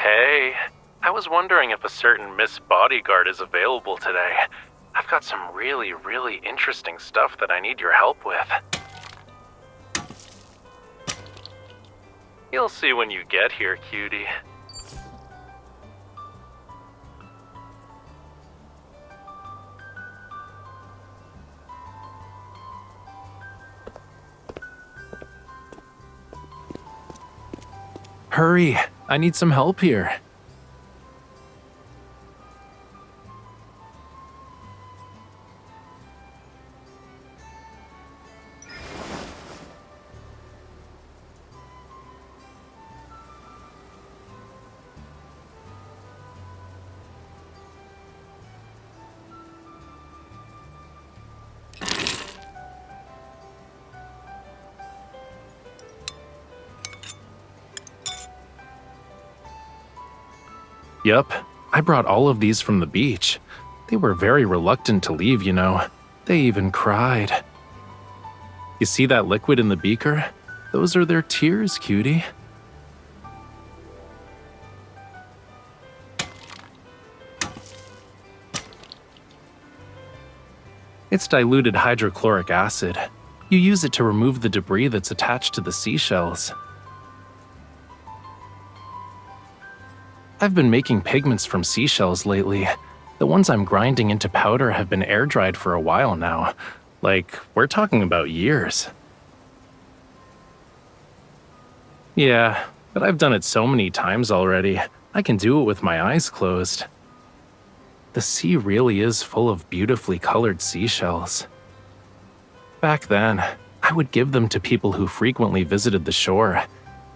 Hey, I was wondering if a certain Miss Bodyguard is available today. I've got some really interesting stuff that I need your help with. You'll see when you get here, cutie. Hurry, I need some help here. Yep, I brought all of these from the beach. They were very reluctant to leave, you know. They even cried. You see that liquid in the beaker? Those are their tears, cutie. It's diluted hydrochloric acid. You use it to remove the debris that's attached to the seashells. I've been making pigments from seashells lately. The ones I'm grinding into powder have been air-dried for a while now. Like, we're talking about years. Yeah, but I've done it so many times already, I can do it with my eyes closed. The sea really is full of beautifully colored seashells. Back then, I would give them to people who frequently visited the shore.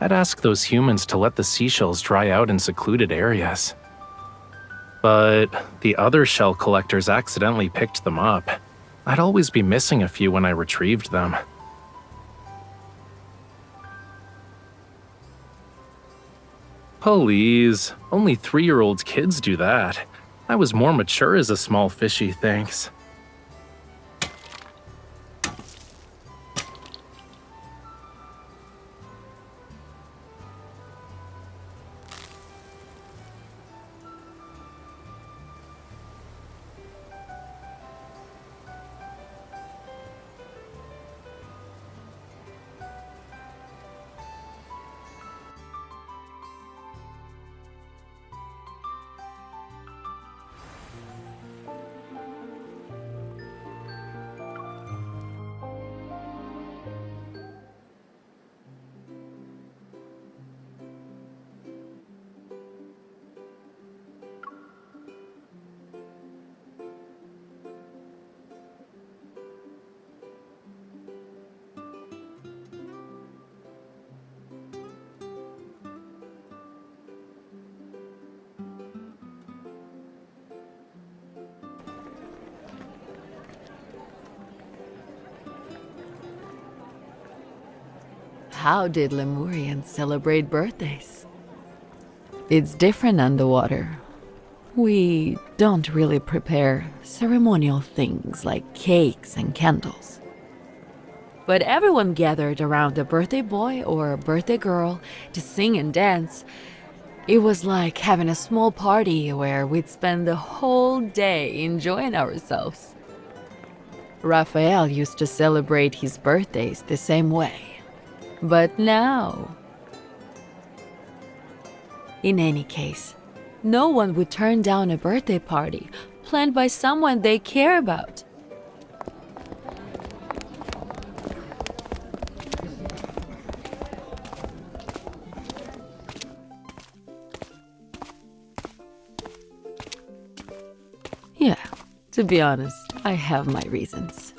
I'd ask those humans to let the seashells dry out in secluded areas. But the other shell collectors accidentally picked them up. I'd always be missing a few when I retrieved them. Please, only 3-year-old kids do that. I was more mature as a small fishy, thanks. How did Lemurians celebrate birthdays? It's different underwater. We don't really prepare ceremonial things like cakes and candles. But everyone gathered around a birthday boy or a birthday girl to sing and dance. It was like having a small party where we'd spend the whole day enjoying ourselves. Raphael used to celebrate his birthdays the same way. But now... In any case, no one would turn down a birthday party planned by someone they care about. Yeah, to be honest, I have my reasons.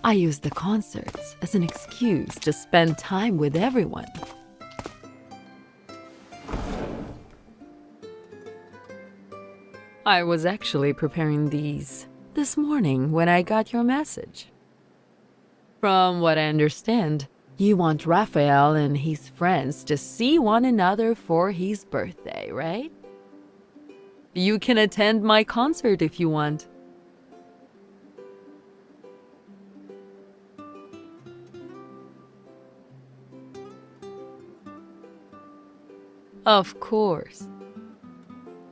I use the concerts as an excuse to spend time with everyone. I was actually preparing these this morning when I got your message. From what I understand, you want Raphael and his friends to see one another for his birthday, right? You can attend my concert if you want. Of course.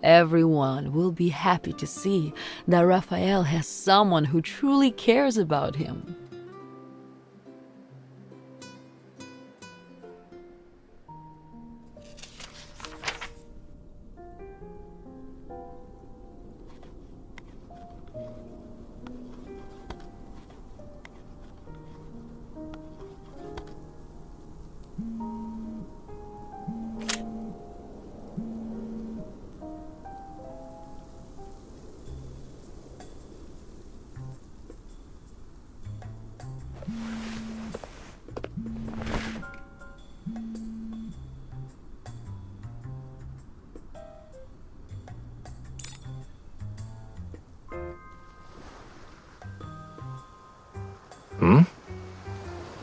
Everyone will be happy to see that Raphael has someone who truly cares about him.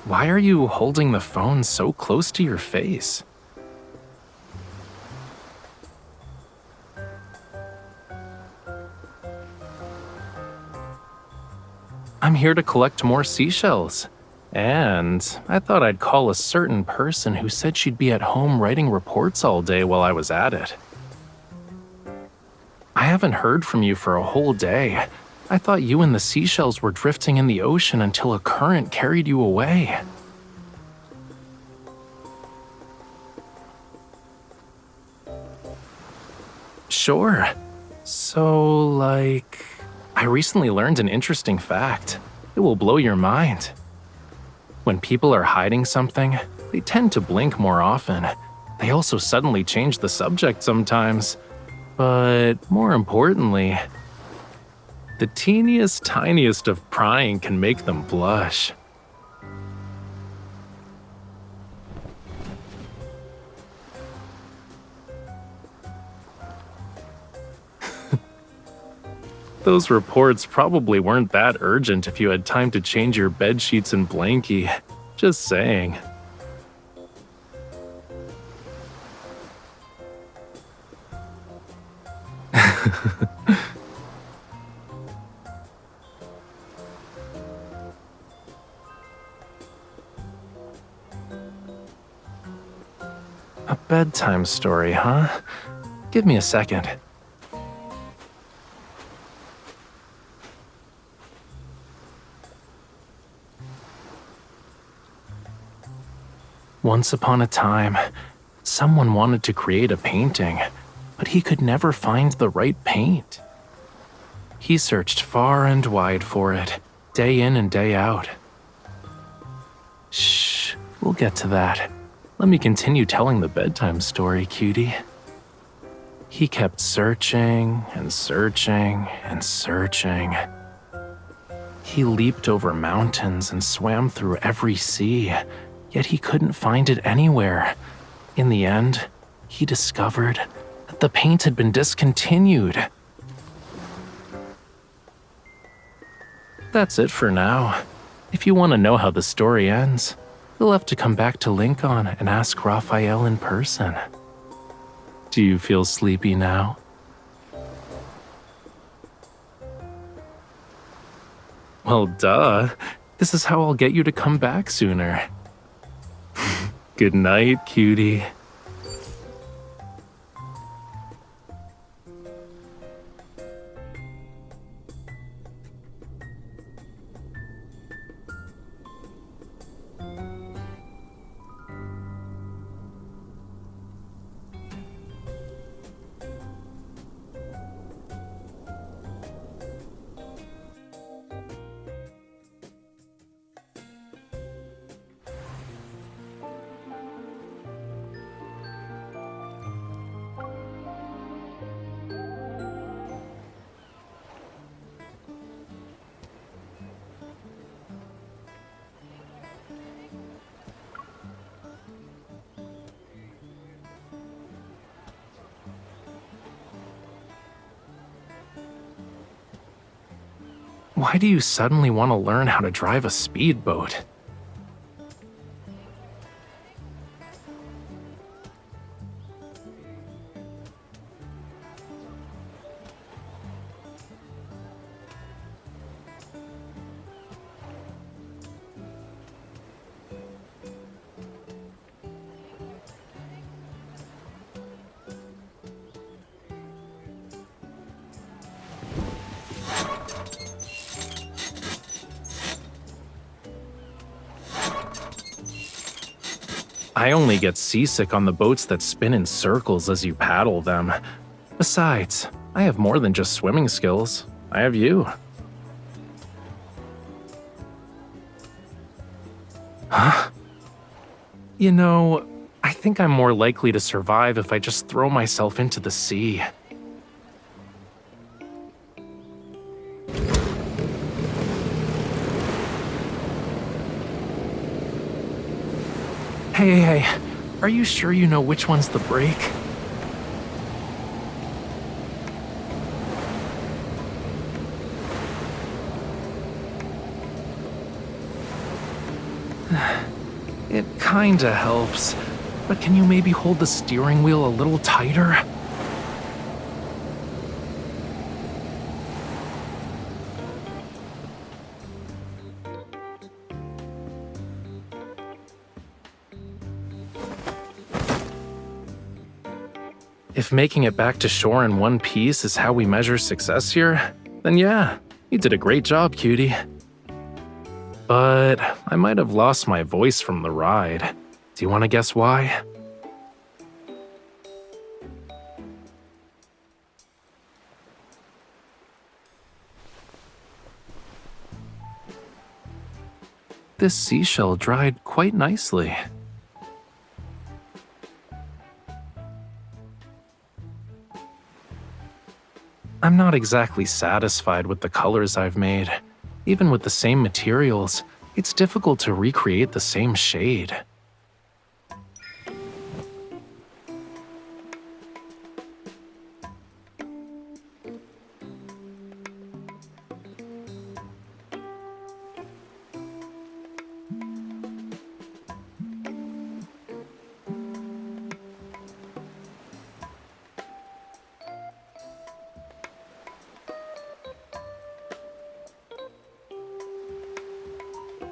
Why are you holding the phone so close to your face? I'm here to collect more seashells. And I thought I'd call a certain person who said she'd be at home writing reports all day while I was at it. I haven't heard from you for a whole day. I thought you and the seashells were drifting in the ocean until a current carried you away. Sure. So, I recently learned an interesting fact. It will blow your mind. When people are hiding something, they tend to blink more often. They also suddenly change the subject sometimes. But more importantly, the teeniest, tiniest of prying can make them blush. Those reports probably weren't that urgent if you had time to change your bed sheets and blankie. Just saying. A bedtime story, huh? Give me a second. Once upon a time, someone wanted to create a painting, but he could never find the right paint. He searched far and wide for it, day in and day out. Shh, we'll get to that. Let me continue telling the bedtime story, cutie. He kept searching and searching and searching. He leaped over mountains and swam through every sea, yet he couldn't find it anywhere. In the end, he discovered that the paint had been discontinued. That's it for now. If you want to know how the story ends, you'll have to come back to Lincoln and ask Raphael in person. Do you feel sleepy now? Well, duh. This is how I'll get you to come back sooner. Good night, cutie. Why do you suddenly want to learn how to drive a speedboat? I only get seasick on the boats that spin in circles as you paddle them. Besides, I have more than just swimming skills. I have you. Huh? You know, I think I'm more likely to survive if I just throw myself into the sea. Hey, are you sure you know which one's the brake? It kinda helps, but can you maybe hold the steering wheel a little tighter? If making it back to shore in one piece is how we measure success here, then yeah, you did a great job, cutie. But I might have lost my voice from the ride. Do you want to guess why? This seashell dried quite nicely. I'm not exactly satisfied with the colors I've made. Even with the same materials, it's difficult to recreate the same shade.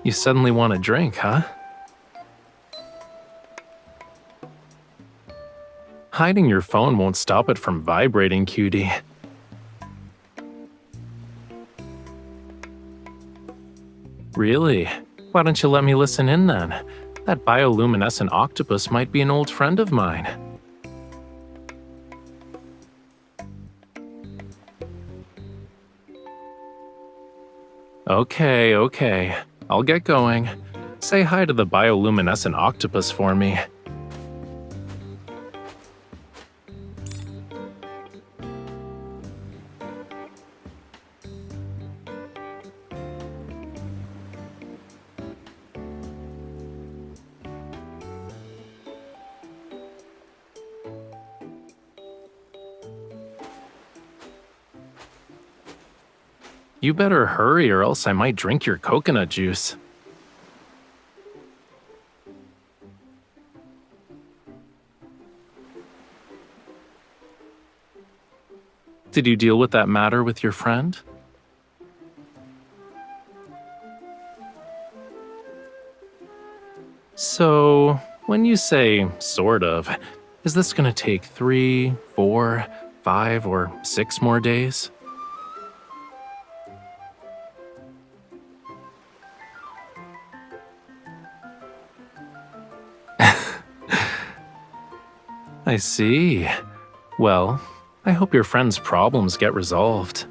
You suddenly want a drink, huh? Hiding your phone won't stop it from vibrating, cutie. Really? Why don't you let me listen in then? That bioluminescent octopus might be an old friend of mine. Okay. I'll get going. Say hi to the bioluminescent octopus for me. You better hurry or else I might drink your coconut juice. Did you deal with that matter with your friend? So, when you say sort of, is this gonna take 3, 4, 5, or 6 more days? I see. Well, I hope your friend's problems get resolved.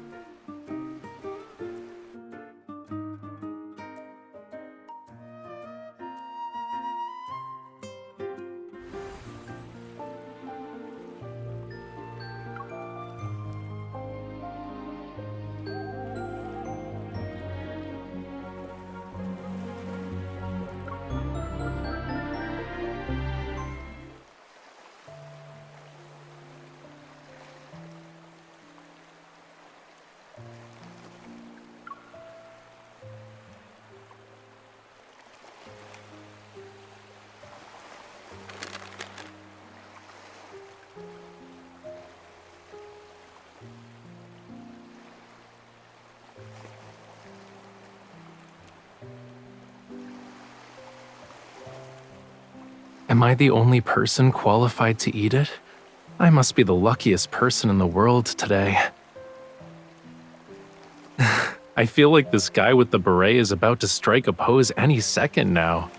Am I the only person qualified to eat it? I must be the luckiest person in the world today. I feel like this guy with the beret is about to strike a pose any second now.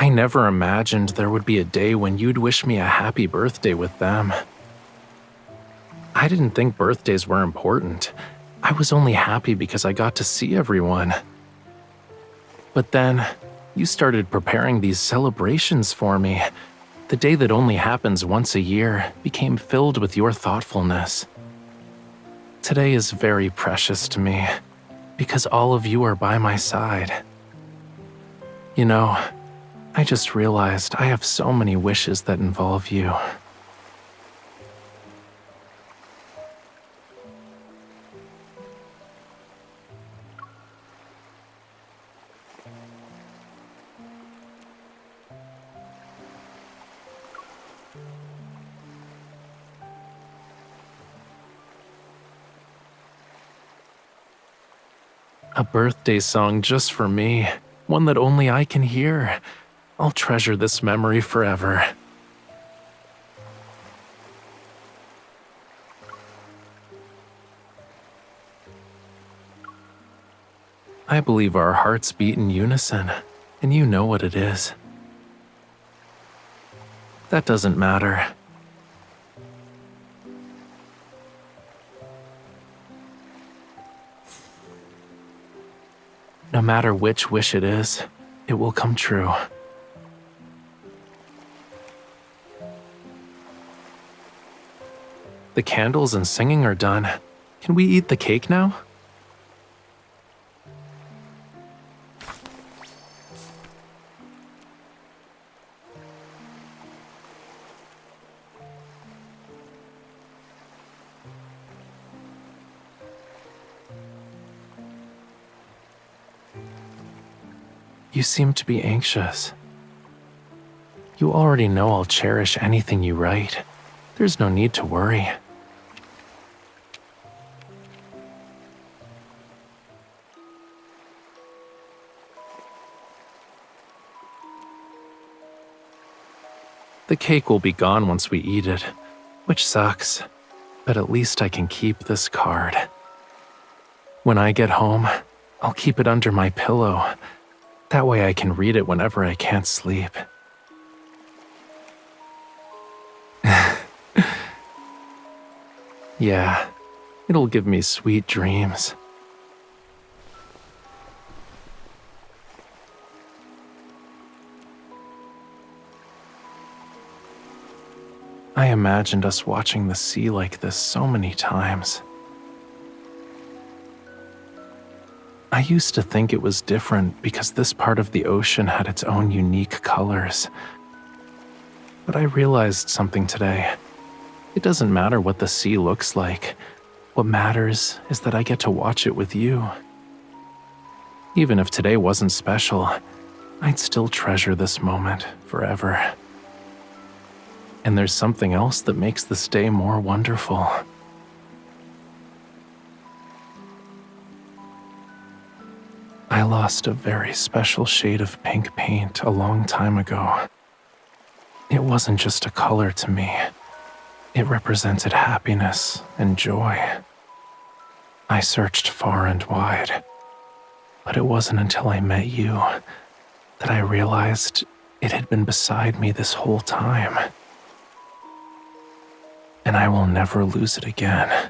I never imagined there would be a day when you'd wish me a happy birthday with them. I didn't think birthdays were important. I was only happy because I got to see everyone. But then, you started preparing these celebrations for me. The day that only happens once a year became filled with your thoughtfulness. Today is very precious to me, because all of you are by my side. You know, I just realized I have so many wishes that involve you. A birthday song just for me, one that only I can hear. I'll treasure this memory forever. I believe our hearts beat in unison, and you know what it is. That doesn't matter. No matter which wish it is, it will come true. The candles and singing are done. Can we eat the cake now? You seem to be anxious. You already know I'll cherish anything you write. There's no need to worry. The cake will be gone once we eat it, which sucks, but at least I can keep this card. When I get home, I'll keep it under my pillow. That way I can read it whenever I can't sleep. Yeah, it'll give me sweet dreams. I imagined us watching the sea like this so many times. I used to think it was different because this part of the ocean had its own unique colors. But I realized something today. It doesn't matter what the sea looks like. What matters is that I get to watch it with you. Even if today wasn't special, I'd still treasure this moment forever. And there's something else that makes this day more wonderful. I lost a very special shade of pink paint a long time ago. It wasn't just a color to me. It represented happiness and joy. I searched far and wide, but it wasn't until I met you that I realized it had been beside me this whole time. And I will never lose it again.